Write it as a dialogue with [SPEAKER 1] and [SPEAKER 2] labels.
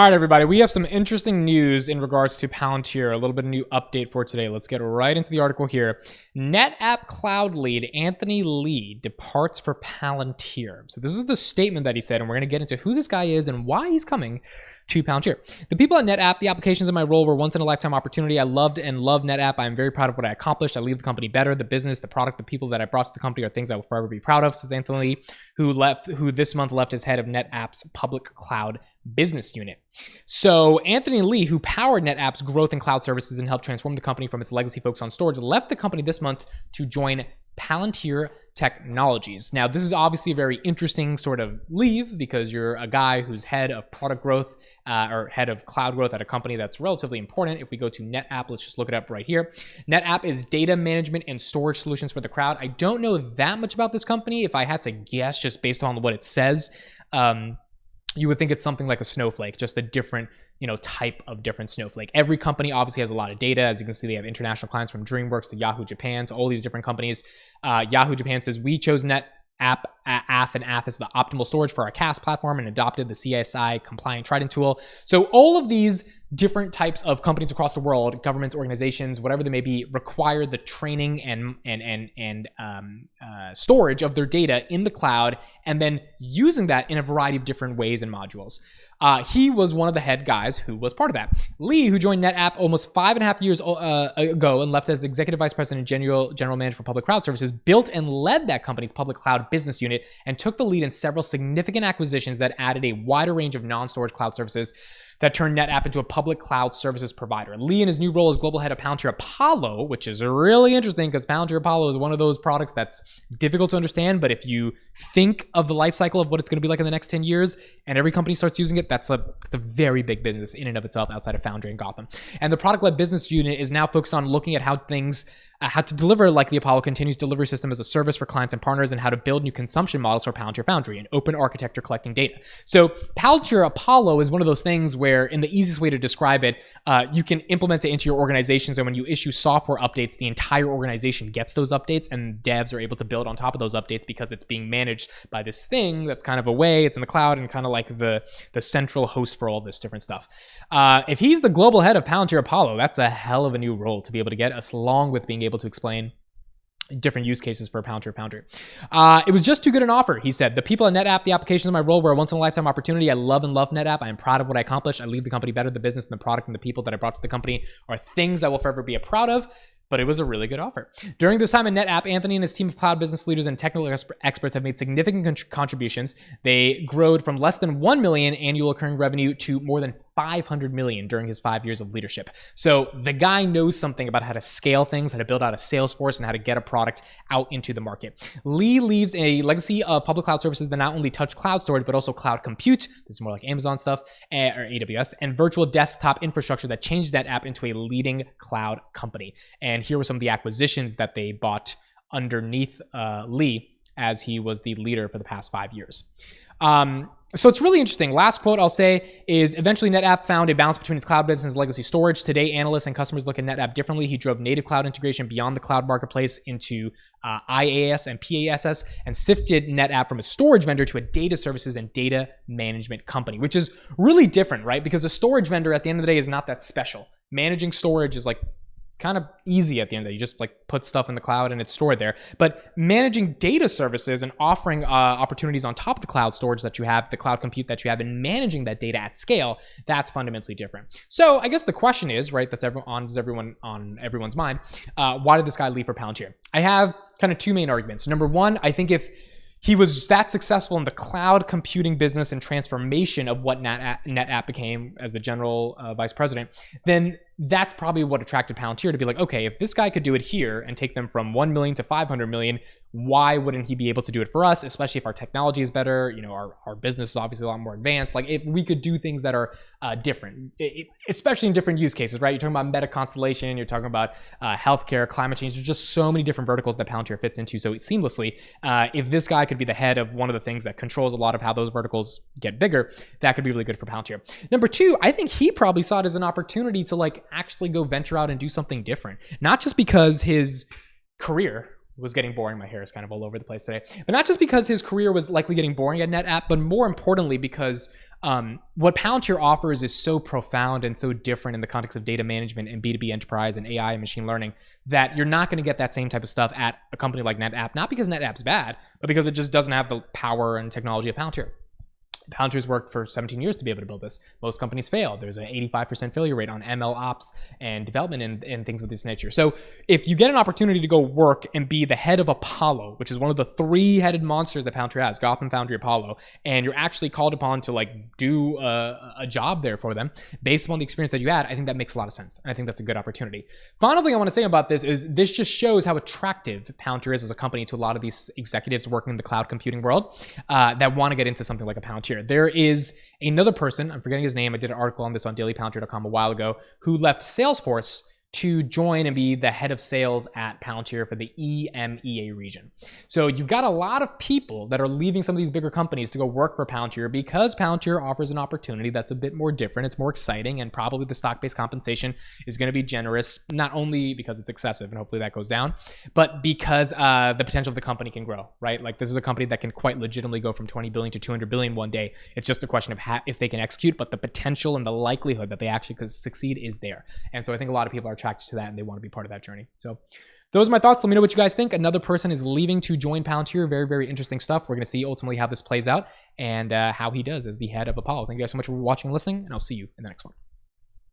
[SPEAKER 1] All right, everybody, we have some interesting news in regards to Palantir, a little bit of new update for today. Let's get right into the article here. NetApp cloud lead Anthony Lee departs for Palantir. So this is the statement that he said, and we're going to get into who this guy is and why he's coming to Palantir. The people at NetApp, the applications in my role were once in a lifetime opportunity. I loved and love NetApp. I am very proud of what I accomplished. I leave the company better. The business, the product, the people that I brought to the company are things I will forever be proud of, says Anthony Lee, who this month left as head of NetApp's public cloud business unit. So Anthony Lee, who powered NetApp's growth in cloud services and helped transform the company from its legacy focus on storage, left the company this month to join Palantir Technologies. Now, this is obviously a very interesting sort of leave because you're a guy who's head of product growth or head of cloud growth at a company that's relatively important. If we go to NetApp, let's just look it up right here. NetApp is data management and storage solutions for the cloud. I don't know that much about this company. If I had to guess just based on what it says, you would think it's something like a Snowflake, just a different, type of different Snowflake. Every company obviously has a lot of data. As you can see, they have international clients from DreamWorks to Yahoo Japan to all these different companies. Yahoo Japan says, we chose NetApp as the optimal storage for our CAS platform and adopted the CSI compliant Trident tool. So all of these different types of companies across the world, governments, organizations, whatever they may be, require the training and storage of their data in the cloud, and then using that in a variety of different ways and modules. He was one of the head guys who was part of that. Lee, who joined NetApp almost 5.5 years ago and left as executive vice president and general manager for public cloud services, built and led that company's public cloud business unit and took the lead in several significant acquisitions that added a wider range of non-storage cloud services that turned NetApp into a public cloud services provider. Lee, in his new role as global head of Palantir Apollo, which is really interesting because Palantir Apollo is one of those products that's difficult to understand, but if you think of the life cycle of what it's going to be like in the next 10 years and every company starts using it, that's a very big business in and of itself outside of Foundry and Gotham. And the product-led business unit is now focused on looking at how to deliver like the Apollo continuous delivery system as a service for clients and partners, and how to build new consumption models for Palantir Foundry and open architecture collecting data. So Palantir Apollo is one of those things where, in the easiest way to describe it, you can implement it into your organizations, and when you issue software updates, the entire organization gets those updates, and devs are able to build on top of those updates because it's being managed by this thing that's kind of away, it's in the cloud, and kind of like the central host for all this different stuff. If he's the global head of Palantir Apollo, that's a hell of a new role to be able to get, us along with being able to explain different use cases for Palantir Foundry. It was just too good an offer, he said. The people at NetApp, the applications in my role were a once-in-a-lifetime opportunity. I love NetApp. I am proud of what I accomplished. I leave the company better. The business and the product and the people that I brought to the company are things I will forever be proud of. But it was a really good offer. During this time at NetApp, Anthony and his team of cloud business leaders and technical experts have made significant contributions. They grew from less than 1 million annual recurring revenue to more than 500 million during his 5 years of leadership. So the guy knows something about how to scale things, how to build out a sales force, and how to get a product out into the market. Lee leaves a legacy of public cloud services that not only touch cloud storage, but also cloud compute. This is more like Amazon stuff, or AWS, and virtual desktop infrastructure that changed NetApp into a leading cloud company. And here were some of the acquisitions that they bought underneath Lee as he was the leader for the past 5 years. So it's really interesting. Last quote I'll say is, eventually NetApp found a balance between its cloud business and its legacy storage. Today, analysts and customers look at NetApp differently. He drove native cloud integration beyond the cloud marketplace into IaaS and PaaS, and shifted NetApp from a storage vendor to a data services and data management company, which is really different, right? Because a storage vendor at the end of the day is not that special. Managing storage is like kind of easy at the end of the day. You just like put stuff in the cloud and it's stored there. But managing data services and offering opportunities on top of the cloud storage that you have, the cloud compute that you have, and managing that data at scale, that's fundamentally different. So I guess the question is, right, that's on everyone's mind, why did this guy leave for Palantir? I have kind of two main arguments. Number one, I think if he was that successful in the cloud computing business and transformation of what NetApp became as the general vice president, then that's probably what attracted Palantir to be like, okay, if this guy could do it here and take them from 1 million to 500 million, why wouldn't he be able to do it for us? Especially if our technology is better, our business is obviously a lot more advanced. Like if we could do things that are different, especially in different use cases, right? You're talking about meta constellation, you're talking about healthcare, climate change. There's just so many different verticals that Palantir fits into so seamlessly. If this guy could be the head of one of the things that controls a lot of how those verticals get bigger, that could be really good for Palantir. Number two, I think he probably saw it as an opportunity to actually go venture out and do something different. Not just because his career was getting boring. My hair is kind of all over the place today. But not just because his career was likely getting boring at NetApp, but more importantly because what Palantir offers is so profound and so different in the context of data management and B2B enterprise and AI and machine learning that you're not going to get that same type of stuff at a company like NetApp, not because NetApp's bad, but because it just doesn't have the power and technology of Palantir. Palantir's worked for 17 years to be able to build this. Most companies fail. There's an 85% failure rate on ML ops and development and things of this nature. So if you get an opportunity to go work and be the head of Apollo, which is one of the three-headed monsters that Palantir has, Gotham, Foundry, Apollo, and you're actually called upon to like do a job there for them based upon the experience that you had, I think that makes a lot of sense. And I think that's a good opportunity. Final thing I want to say about this is this just shows how attractive Palantir is as a company to a lot of these executives working in the cloud computing world that want to get into something like a Palantir. There is another person, I'm forgetting his name, I did an article on this on dailypalantir.com a while ago, who left Salesforce to join and be the head of sales at Palantir for the EMEA region. So you've got a lot of people that are leaving some of these bigger companies to go work for Palantir because Palantir offers an opportunity that's a bit more different, it's more exciting, and probably the stock-based compensation is going to be generous, not only because it's excessive and hopefully that goes down, but because the potential of the company can grow, right? Like this is a company that can quite legitimately go from 20 billion to 200 billion one day. It's just a question of if they can execute, but the potential and the likelihood that they actually could succeed is there. And so I think a lot of people are attracted to that and they want to be part of that journey. So those are my thoughts. Let me know what you guys think. Another person is leaving to join Palantir. Very, very interesting stuff. We're going to see ultimately how this plays out and how he does as the head of Apollo. Thank you guys so much for watching and listening, and I'll see you in the next one.